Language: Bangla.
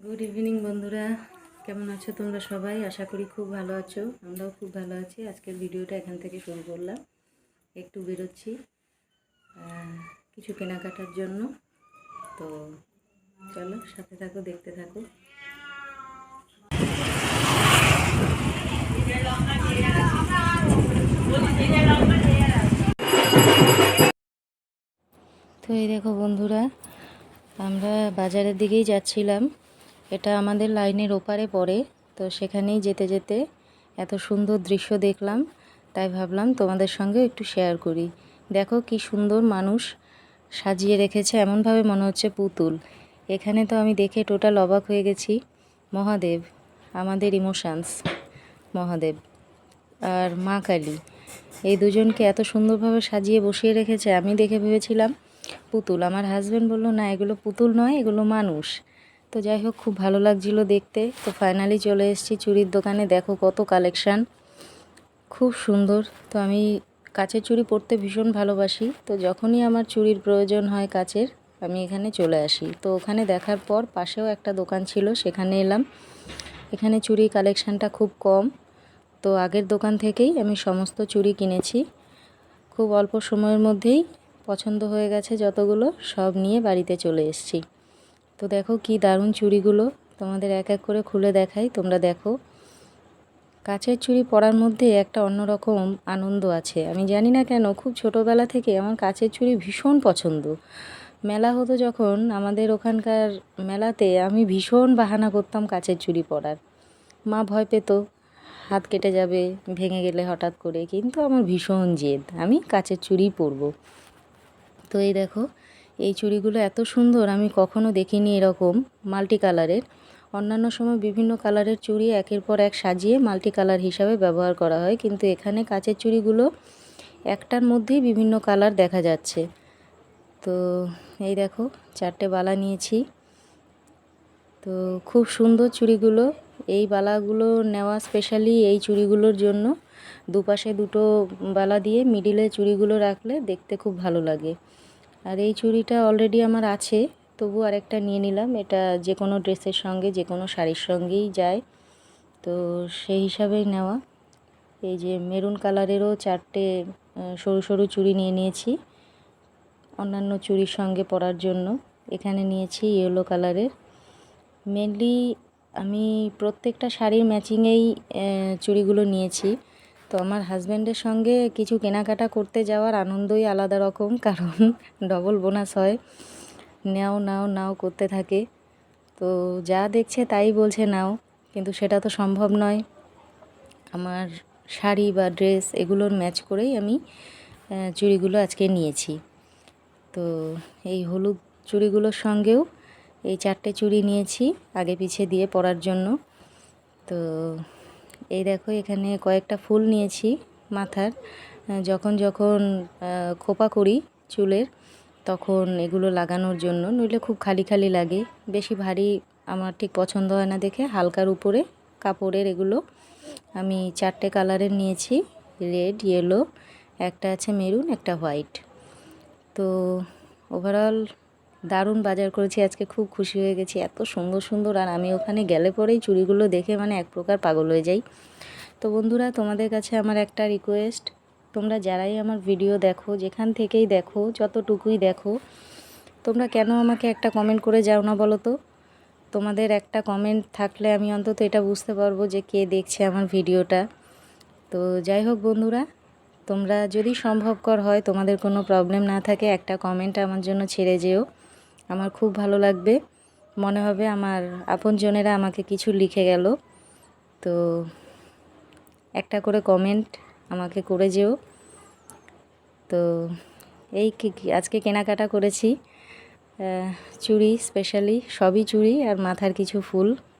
গুড ইভিনিং বন্ধুরা, কেমন আছো তোমরা সবাই? আশা করি খুব ভালো আছো। আমরাও খুব ভালো আছি। আজকের ভিডিওটা এখান থেকে শুরু করলাম। একটু বেরোচ্ছি কিছু কেনাকাটার জন্য। তো চলো সাথে থাকো, দেখতে থাকো। তো এই দেখো বন্ধুরা, আমরা বাজারের দিকেই যাচ্ছিলাম। এটা আমাদের লাইনের ওপারে পড়ে, তো সেখানেই যেতে যেতে এত সুন্দর দৃশ্য দেখলাম, তাই ভাবলাম তোমাদের সঙ্গে একটু শেয়ার করি। দেখো কি সুন্দর মানুষ সাজিয়ে রেখেছে, এমনভাবে মনে হচ্ছে পুতুল। এখানে তো আমি দেখে টোটাল অবাক হয়ে গেছি। মহাদেব, আমাদের ইমোশনস মহাদেব আর মা কালী, এই দুজনকে এত সুন্দরভাবে সাজিয়ে বসিয়ে রেখেছে। আমি দেখে ভেবেছিলাম পুতুল। আমার হাজব্যান্ড বলল না, এগুলো পুতুল নয়, এগুলো মানুষ। তো যাই হোক, খুব ভালো লাগছিল দেখতে। তো ফাইনালি চলে এসেছি চুড়ির দোকানে। দেখো কত কালেকশান, খুব সুন্দর। তো আমি কাচের চুড়ি পরতে ভীষণ ভালোবাসি। তো যখনই আমার চুড়ির প্রয়োজন হয় কাচের, আমি এখানে চলে আসি। তো ওখানে দেখার পর পাশেও একটা দোকান ছিল, সেখানে এলাম। এখানে চুড়ি কালেকশানটা খুব কম। তো আগের দোকান থেকেই আমি সমস্ত চুড়ি কিনেছি। খুব অল্প সময়ের মধ্যেই পছন্দ হয়ে গেছে যতগুলো, সব নিয়ে বাড়িতে চলে এসেছি। তো দেখো কি দারুণ চুড়িগুলো, তোমাদের এক এক করে খুলে দেখাই, তোমরা দেখো। কাচের চুড়ি পরার মধ্যে একটা অন্যরকম আনন্দ আছে। আমি জানি না কেন, খুব ছোটোবেলা থেকে আমার কাচের চুড়ি ভীষণ পছন্দ। মেলা হতো যখন আমাদের ওখানকার মেলাতে, আমি ভীষণ বাহানা করতাম কাচের চুড়ি পরার। মা ভয় পেত হাত কেটে যাবে ভেঙে গেলে হঠাৎ করে, কিন্তু আমার ভীষণ জেদ, আমি কাচের চুড়িই পরবো। তো এই দেখো, এই চুড়িগুলো এত সুন্দর, আমি কখনো দেখিনি এরকম মাল্টি কালারের। অন্যান্য সময় বিভিন্ন কালারের চুড়ি একের পর এক সাজিয়ে মাল্টি কালার হিসাবে ব্যবহার করা হয়, কিন্তু এখানে কাচের চুড়িগুলো একটার মধ্যেই বিভিন্ন কালার দেখা যাচ্ছে। তো এই দেখো, 4টে বালা নিয়েছি। তো খুব সুন্দর চুড়িগুলো। এই বালাগুলো নেওয়া স্পেশালি এই চুড়িগুলোর জন্য। দুপাশে দুটো বালা দিয়ে মিডিলে চুড়িগুলো রাখলে দেখতে খুব ভালো লাগে। আর এই চুড়িটা অলরেডি আমার আছে, তবু আরেকটা নিয়ে নিলাম। এটা যে কোনো ড্রেসের সঙ্গে, যে কোনো শাড়ির সঙ্গেই যায়, তো সেই হিসাবেই নেওয়া। এই যে মেরুন কালারেরও 4টে সরু সরু চুড়ি নিয়ে নিয়েছি অন্যান্য চুড়ির সঙ্গে পরার জন্য। এখানে নিয়েছি ইয়েলো কালারের। মেনলি আমি প্রত্যেকটা শাড়ির ম্যাচিংয়েই চুড়িগুলো নিয়েছি। তো আমার হাজব্যান্ডের সঙ্গে কিছু কেনাকাটা করতে যাওয়ার আনন্দই আলাদা রকম, কারণ ডবল বোনাস হয়, নাও নাও নাও করতে থাকে। তো যা দেখছে তাই বলছে নাও, কিন্তু সেটা তো সম্ভব নয়। আমার শাড়ি বা ড্রেস এগুলোর ম্যাচ করেই আমি চুড়িগুলো আজকে নিয়েছি। তো এই হলুদ চুড়িগুলোর সঙ্গেও এই 4টে চুড়ি নিয়েছি আগে পিছে দিয়ে পরার জন্য। তো এই দেখো, এখানে কয়েকটা ফুল নিয়েছি মাথার। যখন যখন খোপা করি চুলের, তখন এগুলো লাগানোর জন্য, নইলে খুব খালি খালি লাগে। বেশি ভারী আমার ঠিক পছন্দ হয় না দেখে হালকার উপরে কাপড়ের এগুলো। আমি 4টে কালারের নিয়েছি, রেড, ইয়েলো, একটা আছে মেরুন, একটা হোয়াইট। তো ওভারঅল দারুণ বাজার করেছি আজকে, খুব খুশি হয়ে গেছি, এত সুন্দর সুন্দর। আর আমি ওখানে গেলে পরেই চুড়িগুলো দেখে মানে এক প্রকার পাগল হয়ে যাই। তো বন্ধুরা, তোমাদের কাছে আমার একটা রিকোয়েস্ট, তোমরা যারাই আমার ভিডিও দেখো, যেখান থেকেই দেখো, যতটুকুই দেখো, তোমরা কেন আমাকে একটা কমেন্ট করে যাও না বলো তো? তোমাদের একটা কমেন্ট থাকলে আমি অন্তত এটা বুঝতে পারবো যে কে দেখছে আমার ভিডিওটা। তো যাই হোক বন্ধুরা, তোমরা যদি সম্ভবকর হয়, তোমাদের কোনো প্রবলেম না থাকে, একটা কমেন্ট আমার জন্য ছেড়ে যেও। আমার খুব ভালো লাগবে, মনে হবে আমার আপনজনেরা আমাকে কিছু লিখে গেল। তো একটা করে কমেন্ট আমাকে করে যেও। তো এই আজকে কেনাকাটা করেছি চুড়ি, স্পেশালি সবই চুড়ি আর মাথার কিছু ফুল।